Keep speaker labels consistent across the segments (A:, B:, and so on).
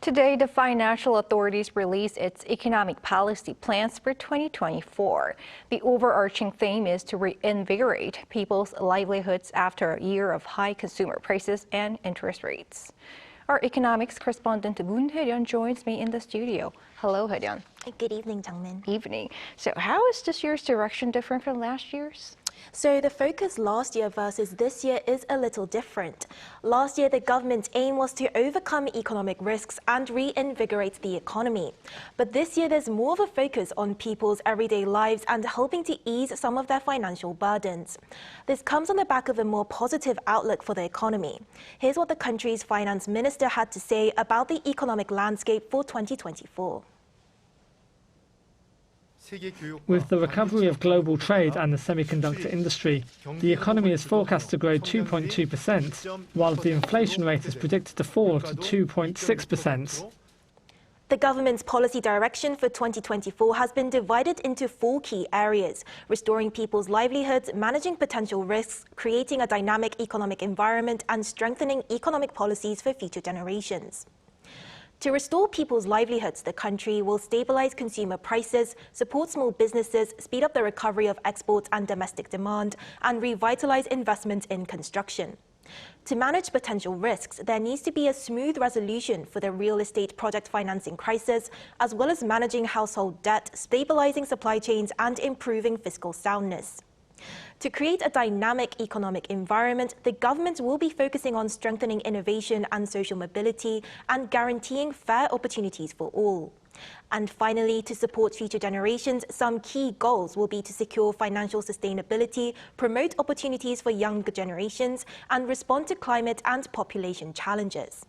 A: Today, the financial authorities released its economic policy plans for 2024. The overarching theme is to reinvigorate people's livelihoods after a year of high consumer prices and interest rates. Our economics correspondent Moon Hye-ryeon joins me in the studio. Hello, Hye-ryeon.
B: Good evening, Jung-min.
A: Evening. So how is this year's direction different from last year's?
B: So the focus last year versus this year is a little different. Last year, the government's aim was to overcome economic risks and reinvigorate the economy. But this year, there's more of a focus on people's everyday lives and helping to ease some of their financial burdens. This comes on the back of a more positive outlook for the economy. Here's what the country's finance minister had to say about the economic landscape for 2024.
C: With the recovery of global trade and the semiconductor industry, the economy is forecast to grow 2.2%, while the inflation rate is predicted to fall to 2.6%.
B: The government's policy direction for 2024 has been divided into 4 key areas: restoring people's livelihoods, managing potential risks, creating a dynamic economic environment, and strengthening economic policies for future generations. To restore people's livelihoods, the country will stabilize consumer prices, support small businesses, speed up the recovery of exports and domestic demand, and revitalize investment in construction. To manage potential risks, there needs to be a smooth resolution for the real estate project financing crisis, as well as managing household debt, stabilizing supply chains, and improving fiscal soundness. To create a dynamic economic environment, the government will be focusing on strengthening innovation and social mobility and guaranteeing fair opportunities for all. And finally, to support future generations, some key goals will be to secure financial sustainability, promote opportunities for younger generations, and respond to climate and population challenges.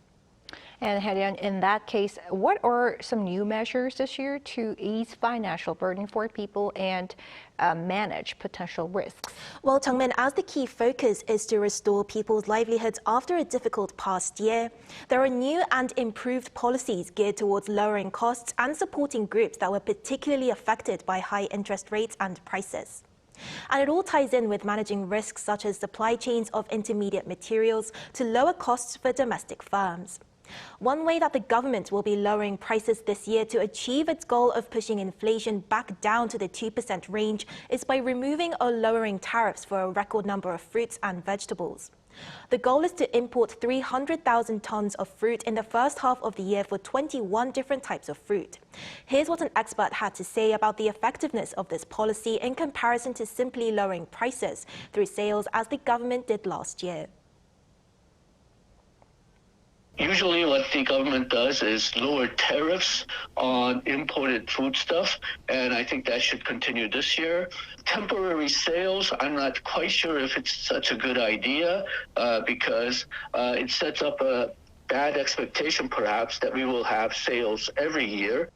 A: And Hye-ryeon, in that case, what are some new measures this year to ease financial burden for people and manage potential risks?
B: Well, Jung-min, as the key focus is to restore people's livelihoods after a difficult past year, there are new and improved policies geared towards lowering costs and supporting groups that were particularly affected by high interest rates and prices. And it all ties in with managing risks such as supply chains of intermediate materials to lower costs for domestic firms. One way that the government will be lowering prices this year to achieve its goal of pushing inflation back down to the 2% range is by removing or lowering tariffs for a record number of fruits and vegetables. The goal is to import 300,000 tons of fruit in the first half of the year for 21 different types of fruit. Here's what an expert had to say about the effectiveness of this policy in comparison to simply lowering prices through sales as the government did last year.
D: Usually what the government does is lower tariffs on imported foodstuff, and I think that should continue this year. Temporary sales, I'm not quite sure if it's such a good idea because it sets up a bad expectation, perhaps, that we will have sales every year.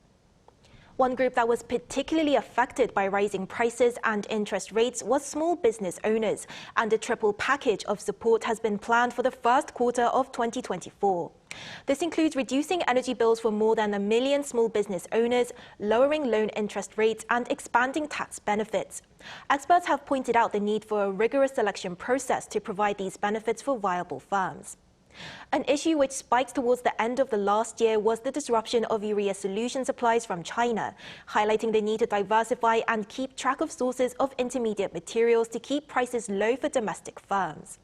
B: One group that was particularly affected by rising prices and interest rates was small business owners, and a triple package of support has been planned for the first quarter of 2024. This includes reducing energy bills for more than 1 million small business owners, lowering loan interest rates, and expanding tax benefits. Experts have pointed out the need for a rigorous selection process to provide these benefits for viable firms. An issue which spiked towards the end of the last year was the disruption of urea solution supplies from China, highlighting the need to diversify and keep track of sources of intermediate materials to keep prices low for domestic firms.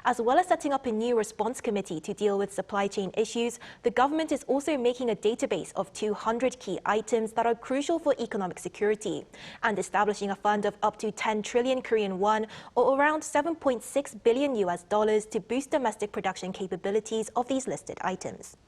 B: As well as setting up a new response committee to deal with supply chain issues, the government is also making a database of 200 key items that are crucial for economic security and establishing a fund of up to 10 trillion Korean won, or around $7.6 billion to boost domestic production capabilities of these listed items.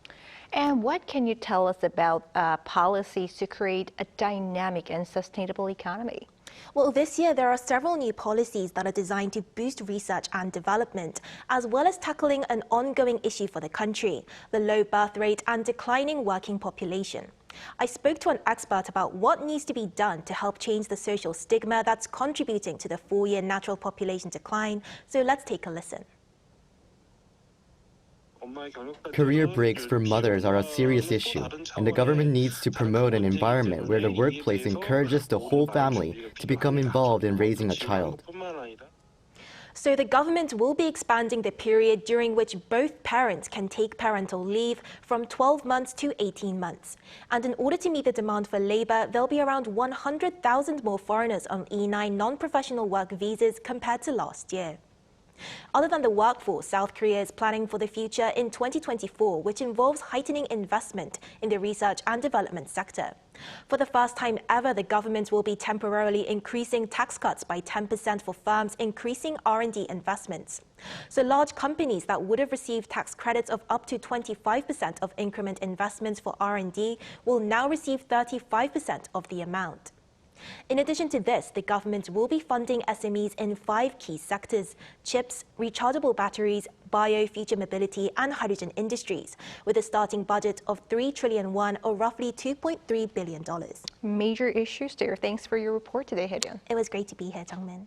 A: And what can you tell us about policies to create a dynamic and sustainable economy?
B: Well, this year there are several new policies that are designed to boost research and development, as well as tackling an ongoing issue for the country, the low birth rate and declining working population. I spoke to an expert about what needs to be done to help change the social stigma that's contributing to the 4-year natural population decline, so let's take a listen.
E: Career breaks for mothers are a serious issue, and the government needs to promote an environment where the workplace encourages the whole family to become involved in raising a child.
B: So the government will be expanding the period during which both parents can take parental leave from 12 months to 18 months. And in order to meet the demand for labor, there'll be around 100,000 more foreigners on E9 non-professional work visas compared to last year. Other than the workforce, South Korea is planning for the future in 2024, which involves heightening investment in the research and development sector. For the first time ever, the government will be temporarily increasing tax cuts by 10% for firms increasing R&D investments. So large companies that would have received tax credits of up to 25% of increment investments for R&D will now receive 35% of the amount. In addition to this, the government will be funding SMEs in 5 key sectors: chips, rechargeable batteries, bio, future mobility, and hydrogen industries, with a starting budget of 3 trillion won, or roughly $2.3 billion.
A: Major issues there. Thanks for your report today, Hye-ryeon.
B: It was great to be here, Jung-min.